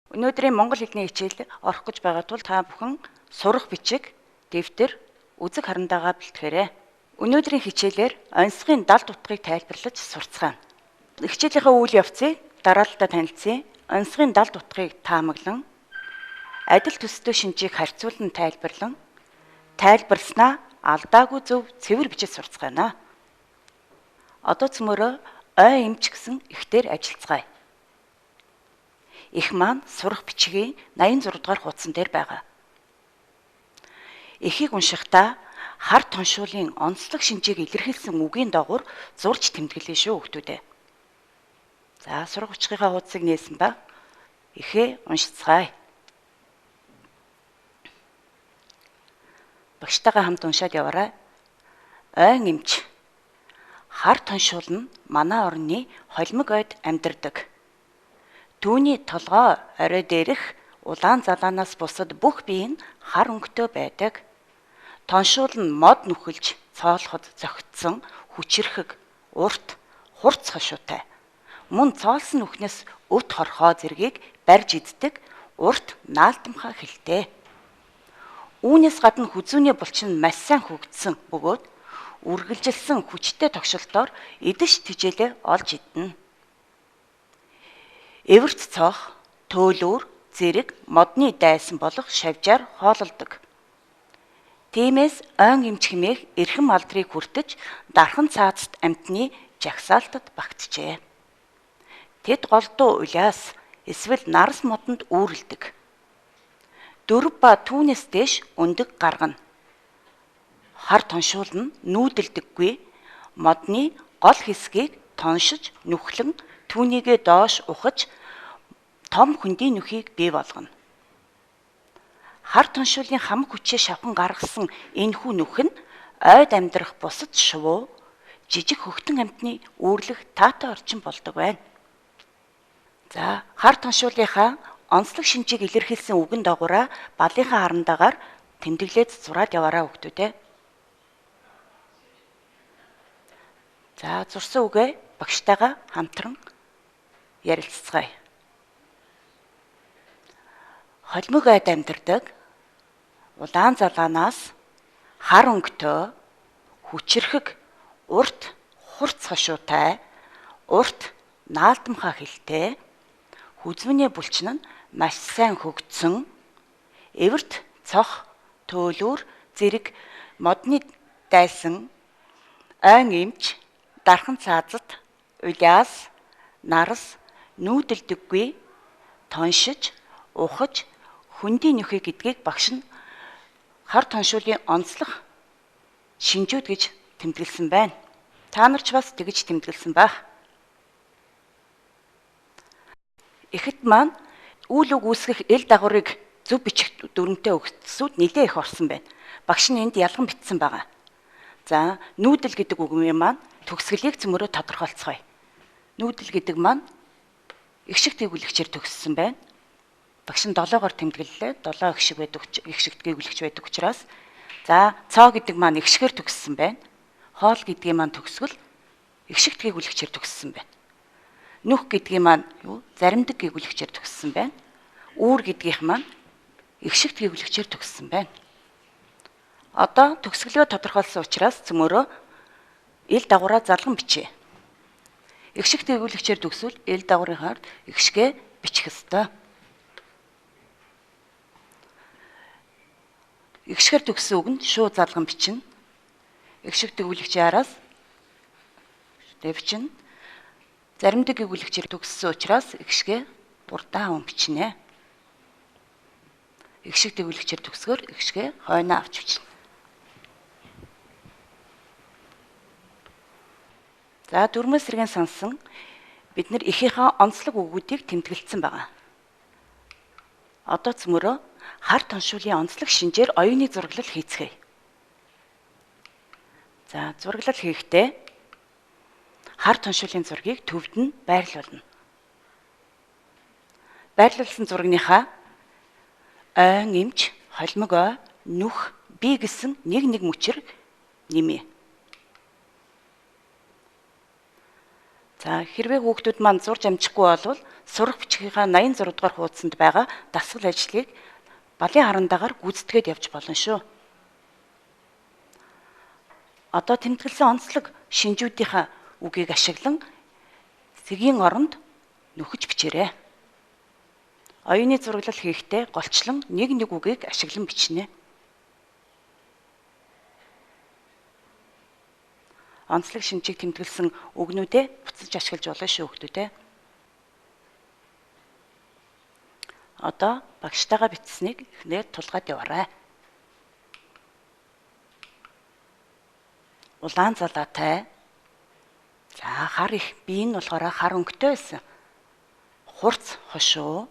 Өнөөдрийн монгол хэлний хичээл орох гэж байгаа тул та бүхэн сурах бичиг, дэвтэр, үзэг харандаага бэлтгэрэй. Өнөөдрийн хичээлээр онцгийн далд утгыг тайлбарлаж сурцгаана. Хичээлийнхаа үйл явцыг дараалалдаа танилцъя. Онцгийн далд утгыг таамаглан, адил төстэй шинжийг харьцуулан тайлбарлан, тайлбарласнаа алдаагүй зөв цэвэр бичиж сурцгаана. Одоо цөмөрөө ой эмч гэсэн ихтер ажиллацгаая. Их маань сурах бичгийн 86 дугаар хуудсан дээр байгаа. Эхийг уншихдаа хар тоншуулын онцлог шинжийг илэрхийлсэн үгийн дагуур зурж тэмдэглэе шүү хүүхдүүдээ. За сурах бичгийнхаа хуудсыг нээсэн ба эхээ уншицгаая. Багштайгаа хамт уншаад яваарай. Ойн эмч. Хар тоншуул нь манай орны холимог ойд амьдардаг. Түүний толгой орой дээрх улаан залаанаас бусад бүх бие нь хар өнгөтэй байдаг. Тоншуул нь мод нүхэлж цоолоход зохицсон хүчирхэг, урт, хурц хошуутай. Мөн цоолсон нүхнээс өт хорхоо зэргийг барьж иддэг урт наалтамхай хэлтэй. Үүнээс гадна хүзүүний булчин маш сайн хөгжсөн бөгөөд үргэлжилсэн хүчтэй тогшилтоор идэж тижээлээ олж идэнэ. Эвэрт цоох, төөлөөр, зэрэг, модны дайсан болох шавжаар хоололдог. Тиймээс ойн эмч хэмээх эрхэм алдрыг хүртэж дархан цаазт амьтны жагсаалтад багтжээ. Тэд голдуу улаас эсвэл нарс модонд үүрэлдэг. Дөрв ба түүнээс дээш өндөг гаргана. Хар тоншуул нь нүүдэлдэггүй, модны гол хэсгийг тоншиж, нүхлэн түүнийгээ доош ухаж том хөндийн нүхийг бий болгоно. Хар тоншуулын хамаг хүчээ шавхан гаргасан энэхүү нүх нь ойд амьдрах бусад шувуу, жижиг хөхтөн амьтны үүрлэх таатай орчин болдог байна. За, хар тоншуулынхаа онцлог шинжийг илэрхийлсэн үгэн дагуураа балийнхаа харандаагаар тэмдэглээд зураад яваарай хүүхдүүдээ. За, зурсан үгээ багштайгаа хамтран ярилцгаая. Холимог ойд амьдардаг, улаан залаанаас хар өнгөтэй, хүчирхэг, урт, хурц хошуутай, урт, наалтамхай хэлтэй, хүзүүний булчин нь маш сайн хөгжсөн, эвэрт цох, төөлөөр, зэрэг, модны дайсан, ойн эмч, дархан цаазат, улаас, нарс, нүүдэлдэггүй, тоншиж, ухаж, хөндийн нүхийг гэдгийг багш нь хар тоншуулын онцлог шинжүүд гэж тэмдэглэсэн байна. Та нар ч бас тэгж тэмдэглэсэн байх. Эхэд маань үйл үг үүсгэх эл дагаврыг зөв бичих дүрмтэй өгсүүд нэлээ их орсон байна. Багш нь энд ялган бичсэн байгаа. За, нүүдэл гэдэг үгний маань төгсгөлийг цөмөрөө тодорхойлцгоё. Нүүдэл гэдэг маань их шиг тэгвүлэгчээр төгссөн байна. Багш нь 7-оор тэмдэглэлээ. 7 их шиг байдаг, их шиг тэгвүлэгч байдаг учраас за, цоо гэдэг маань их шигээр төгссөн байна. Хоол гэдгийн маань төгсгөл их шиг тэгвүлэгчээр төгссөн байна. Нүх гэдгийн маань заримдаг гэгүлэгчээр төгссөн байна. Үүр гэдгийнх маань их шиг гэгүлэгчээр төгссөн байна. Одоо төгсгөлөө тодорхойлсон учраас цөмөрөө ил дагуураа залган бичээ. Их шиг гэгүлэгчээр төгсвөл ил дагуурын хард их шигэ бичих ёстой. Их шигээр төгссөн үг нь шууд залган бичнэ. Их шиг гэгүлэгчийн араас бичнэ. Заримдаг гэгүлэгчээр төгссөн учраас их шигэ бурдаан бичнэ. Их шиг гэгүлэгчээр төгсгөр их шигэ хойноо авч бичнэ. За, дөрмөөс сэргэн сонсон бид нар эхийнхээ онцлог үгүүдийг тэмдэглэсэн байгаа. Одоо цөмөрөө хар тоншуулын онцлог шинжээр оюуны зураглал хийцгээе. За, зураглал хийхдээ хар тоншуулын зургийг төвд нь байрлуулна. Байрлуулсан зурагныхаа ойн эмч, холимог ой, нүх, бие гэсэн нэг мөчөр нэмье. За, хэрвээ хүүхдүүд маань зурж амжихгүй болвол сурах бичгийн 86 дугаар хуудсанд байгаа дасгал ажлыг балын харандаагаар гүйцэтгээд явж болно шүү. Одоо тэмдэглэсэн онцлог шинжүүдийнхаа үгийг ашиглан цэгийн оронд нөхөж бичээрэй. Оюуны зураглал хийхдээ голчлон нэг үгийг ашиглан бичнэ. Онцлог шинжийг тэмдэглэсэн үгнүүдээ буцаж ашиглаж болно шүү хүүхдүүдээ. Одоо багштайгаа бичсэнийг эхнээд тулгаад яваарай. Улаан залаатай. За хар их бие нь болохоор хар өнгөтэй байсан. Хурц хошуу,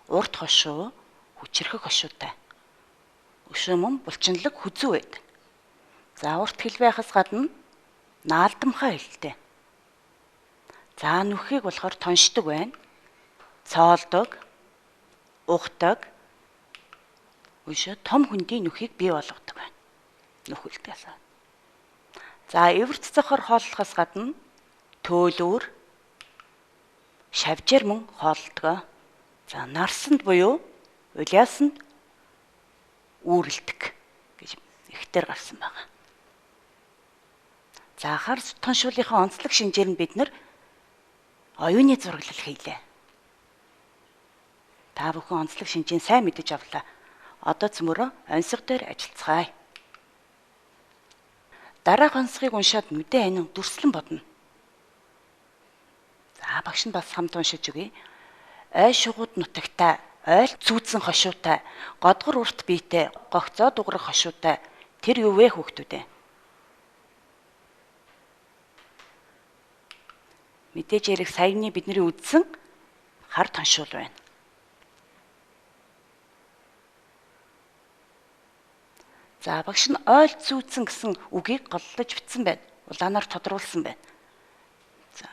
урт хошуу, хүчрхэг хошуутай. Өшөө мөн булчинлаг хүзүү байдаг. За урт хэлбэхээс гадна наалдамхай хэлтэй. За нүхийг болохоор тоншдог байна. Цоолдог, ухдаг. Өшөө том хүндийн нүхийг бий болгодог байна. Нүхэлдгээс. За эвэрт цохор хооллохоос гадна төөлөөр шавжир мөн хооллдог. За нарсанд буюу улиасанд үүрэлдэг гэж ихтер гарсан байна. За хар тоншуулынхаа онцлог шинжээр нь бид нар оюуны зураглал хийлээ. Та бүхэн онцлог шинжийг сайн мэдэж авлаа. Одоо цөмөрөө онцлог дээр ажиллацгаая. Дараах онцлогийг уншаад мэдээ анин дүрслэн бодно. За багш нь бас хамт уншиж өгье. Ой шугууд нутагтай, ойл цүүцэн хошуутай, годгор урт биетэй, гогцоо дуграх хошуутай. Тэр юу вэ хүүхдүүдээ? Мэдээж яриг саяны бидний үздсэн хар тоншуул байна. За багш нь ойл цүүцэн гэсэн үгийг голлож бичсэн байна. Улаанаар тодруулсан байна. За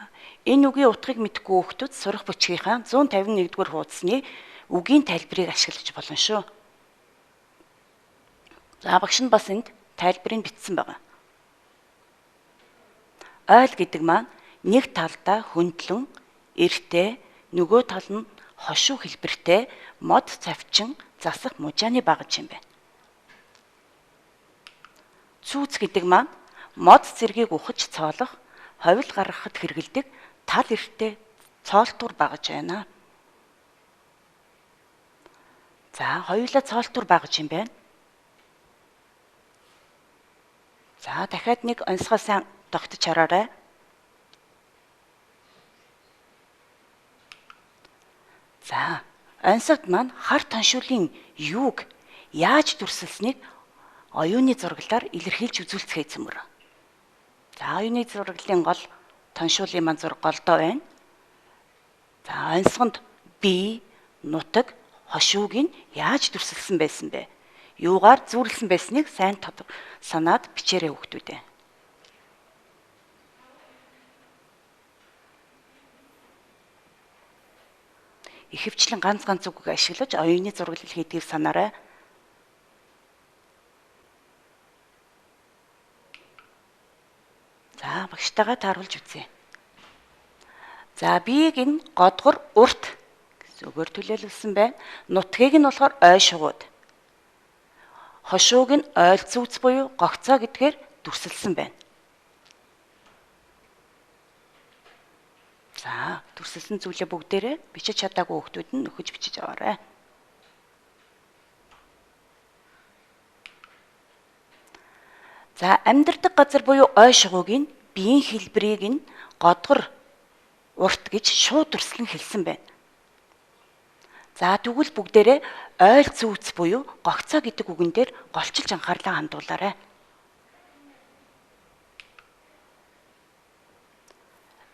энэ үгийн утгыг мэдэхгүй хүүхдүүд сурах бичгийнхаа 151-р хуудасны үгийн тайлбарыг ашиглаж болно шүү. За багш нь бас энд тайлбарыг бичсэн байна. Ойл гэдэг маань нэг талдаа хөндлөн, эртээ, нөгөө тал нь хошуу хэлбэртэй мод цавчин засах мужааны багаж юм байна. Цүүц гэдэг маань мод зэргийг ухаж цоолох, ховил гаргахад хэрэгэлдэг тал эртээ цоолтур багаж байна. За хоёулаа цоолтур багаж юм байна. За дахиад нэг онцгой сайн тогтож хараарай. За онцгод маань хар тоншуулын юуг яаж дүрсэлснийг оюуны зураглалаар илэрхийлж үзүүлцгээе цөмөр. За оюуны зураглалын гол тоншуулын маань зураг голдоо байна. За онцгонд бие, нутаг, хошууг нь яаж дүрсэлсэн байсан бэ? Юугаар зүйрлсэн байсныг сайн санаад бичээрэй хүүхдүүдээ. Ихэвчлэн ганц үгийг ашиглаж оюуны зураглал хийдгийг санаарай. За багштайгаа тааруулж үзье. За биеийг нь годгор урт гэсэн үгээр төлөөлсөн байна. Нутгийг нь болохоор ой шугууд. Хошууг нь ойл цүүц буюу гогцоо гэдгээр дүрсэлсэн байна. За дүрсэлсэн зүйлээ бүгдээрээ бичиж чадаагүй хүүхдүүд нь нөхөж бичиж аваарай. За амьдардаг газар буюу ой шугууг нь биеийн хэлбэрийг нь годгор урт гэж шууд дүрслэн хэлсэн байна. За тэгвэл бүгдээрээ ойл цүүц буюу гогцоо гэдэг үгэн дээр голчилж анхаарлаа хандуулаарай.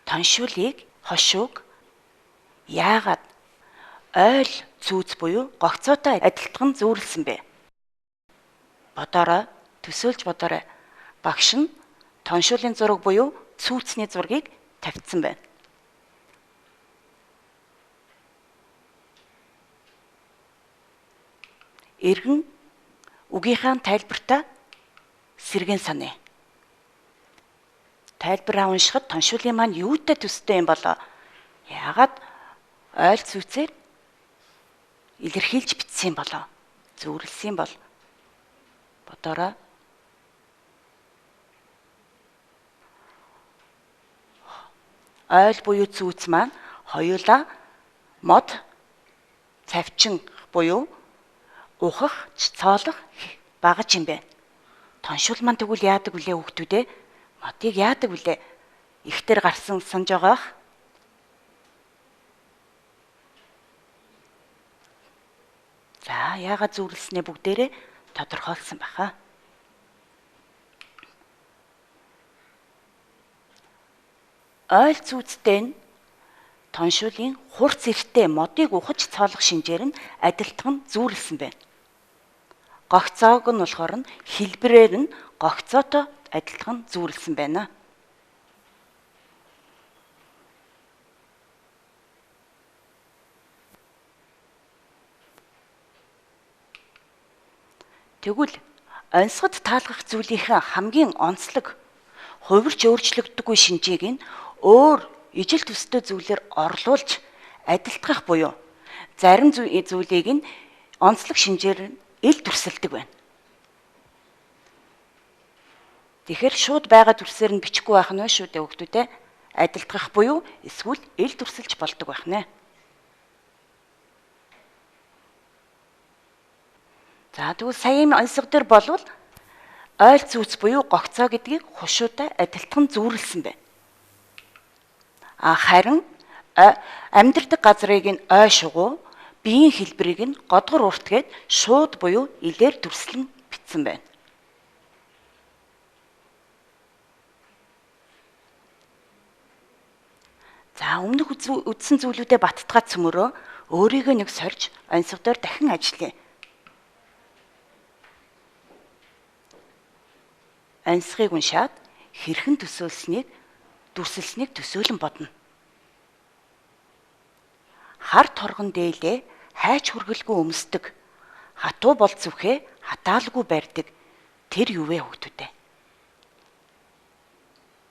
Тоншуулыг хошууг яагаад ойл цүүц буюу гогцоотой адилтган зүйрлсэн бэ? Бодоорой, төсөөлж бодоорой. Багш нь тоншуулын зураг буюу цүүцний зургийг тавьсан байна. Эргэн үгийнхаа тайлбартаа сэргэн санаа. Тайлбараа уншихад тоншуулын маань юутай төстэй юм болоо? Яагаад ойл зүйцээр илэрхийлж бичсэн болов. Зөвөрлсөн бол бодорой. Ойл буюу зүйц маань хоёулаа мод цавчин буюу ухах, цоолох багаж юм байна. Тоншул маань тэгвэл яадаг вүлээ хүүхдүүдээ? Модыг яадаг вүлээ? Ихтер гарсан санаж байгаа. За, яагаад зөвөрлснээ бүгдээрээ тодорхойлсон баха. Ойл зүйцтэй нь тоншуулын хурц эрттэй модыг ухаж цоолох шинжээр нь адилтхан зүүрлсэн байна. Гогцоог нь болохоор нь хэлбэрээр нь гогцоотой адилхан зүүрлсэн байна. Тэгвэл онцгод таалгах зүйлийнхээ хамгийн онцлог хувирч өөрчлөгддөггүй шинжийг нь өөр ижил төстэй зүйлээр орлуулж адилтгах буюу зарим зүйлийг нь онцлог шинжээр ил дүрсэлдэг байна. Тэгэхээр шууд байгаа дүрсээр нь бичихгүй байх нь шүү дээ хүүхдүүдээ. Адилтгах буюу эсвэл ил дүрсэлж болдог байх нэ. За тэгвэл саяын онцлог дээр болвол ойл зүйц буюу гогцоо гэдгийг хушуутай адилтхан зүүрлсэн байна. Харин амьдардаг газрыг нь ой шугуу, биеийн хэлбэрийг нь годгор урт гээд шууд буюу илээр дүрслэн бичсэн байна. За өмнөх үздсэн зүйлүүдэд баттгаад цөмөрөө өөрийгөө нэг сорж онцгой дээр дахин ажиллая. Онцгойг уншаад хэрхэн дүрсэлсэнийг төсөөлөн бодно. Хар торгон дээлээ хайч хүргэлгүй өмсдөг. Хатуу бол зүвхээ хатаалгүй барьдаг. Тэр юу вэ хүүхдүүдээ?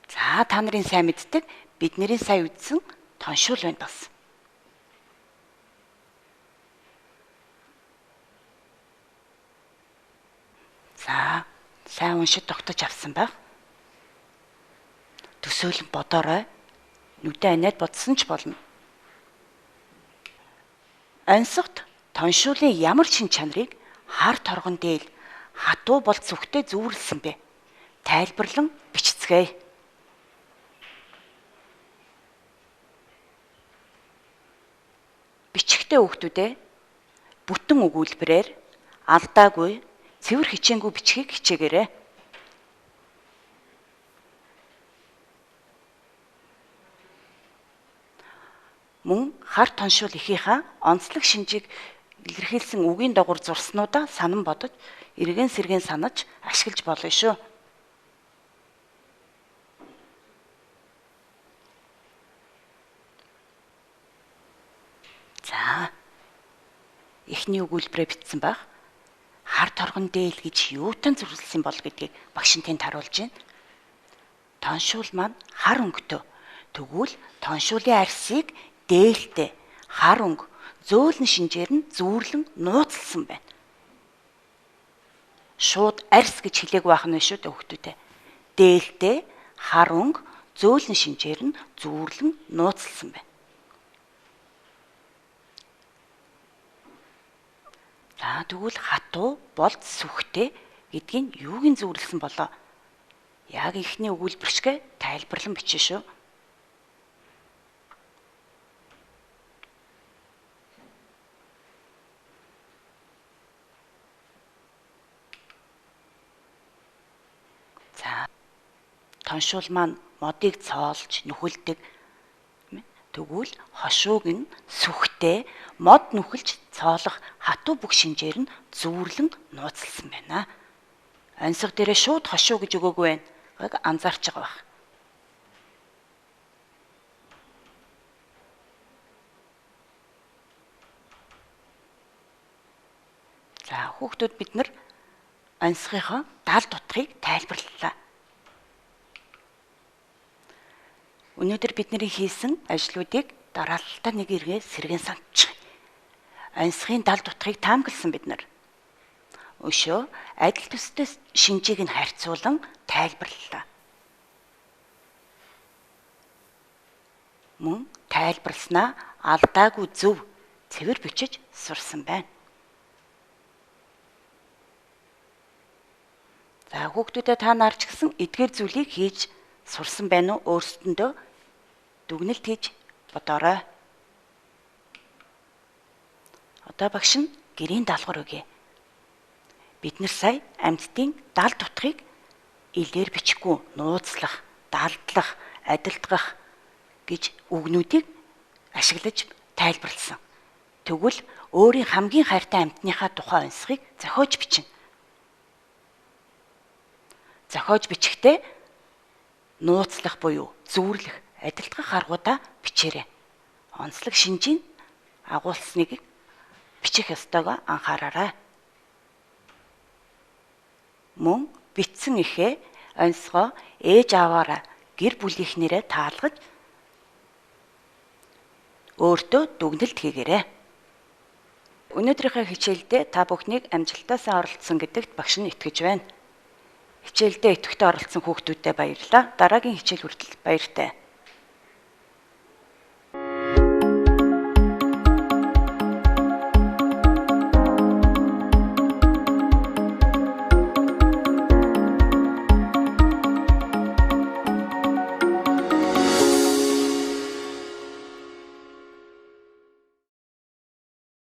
За та нарын сайн мэддэг бидний сая үздсэн тоншуул байна бас. За сайн уншиж тогтож авсан байх. Төсөөлөн бодорой. Нүдэ аниад бодсон ч болно. Онцгот тоншуулын ямар шин чанарыг хар торгон дээл хатуу бол зүгтээ зүүрлсэн бэ? Тайлбарлан бичцгээе. Бичихтэй хүүхдүүдээ бүтэн өгүүлбэрээр алдаагүй цэвэр хичээнгүй бичгийг хичээгээрэй. Мөн хар тоншуул ихийнхаа онцлог шинжийг илэрхийлсэн үгийн дагуур зурснуудаа санан бодож, эргэн сэргэн санаж ашиглаж болно шүү. За. Эхний өгүүлбэрээ бичсэн байх. Хар торгон дээл гэж юутай зурвалсан бол гэдгийг багш нь тэнд харуулж байна. Тоншуул маань хар өнгөтэй. Тэгвэл тоншуулын арсыг дээлтэй хар өнгө зөөлөн шинжээр нь зүүрлэн нууцлсан байна. Шууд арс гэж хэлээг байх нь шүү дээ хүүхдүүдээ. Дээлтэй хар өнгө зөөлөн шинжээр нь зүүрлэн нууцлсан байна. За тэгвэл хатуу болд сүхтэй гэдгийг юуг нь зүүрлсэн болоо? Яг ихний өгүүлбэрчгээ тайлбарлан бичнэ шүү. За тоншуул маань модыг цоолж нүхэлдэг. Тэгвэл хошууг нь сүхтэй мод нүхэлж цоолох хатуу бүх шинжээр нь зүүрлэн нууцлсан байна. Онцгой дээрээ шууд хошуу гэж өгөөгүй байна. Анзаарч байгаа байх. За хүүхдүүд бид нар онцгойхоо даал дутхыг тайлбарлалаа. Өнөөдөр бидний хийсэн ажлуудыг дараалалтаа нэг эргээ сэргэн санчих. Онцгийн далд утгыг таамагласан бид нар. Өшөө адил төстэй шинжийг нь харьцуулан тайлбарлалаа. Мөн тайлбарласнаа алдаагүй зөв цэвэр бичиж сурсан байна. За хүүхдүүдэд та нарч гисэн эдгээр зүйлийг хийж сурсан байна уу? Өөрсдөндөө дүгнэлт хийж бодоорой. Одоо багш нь гэрийн даалгавар өгье. Бид нар сая амьтдын далд утгыг илээр бичихгүй нууцлах, далдлах, адилтгах гэж үгнүүдийг ашиглаж тайлбарласан. Тэгвэл өөрийн хамгийн хайртай амьтныхаа тухай онцгой зохиож бичнэ. Зохиож бичихдээ нууцлах буюу зүүрлэх, адилтгах аргуудаа бичээрэй. Онцлог шинжийг агуулсныг бичих ёстойгоо анхаараарай. Мөн бичсэн ихээ онцгой ээж аваараа гэр бүлийнхнэрээ таалгаж өөртөө дүгнэлт хийгээрэй. Өнөөдрийнхөө хичээлдээ та бүхнийг амжилттай сайн оролцсон гэдэгт багш нь итгэж байна. Хичээлдээ идэвхтэй оролцсон хүүхдүүдэд баярлалаа. Дараагийн хичээл хүртэл баяртай.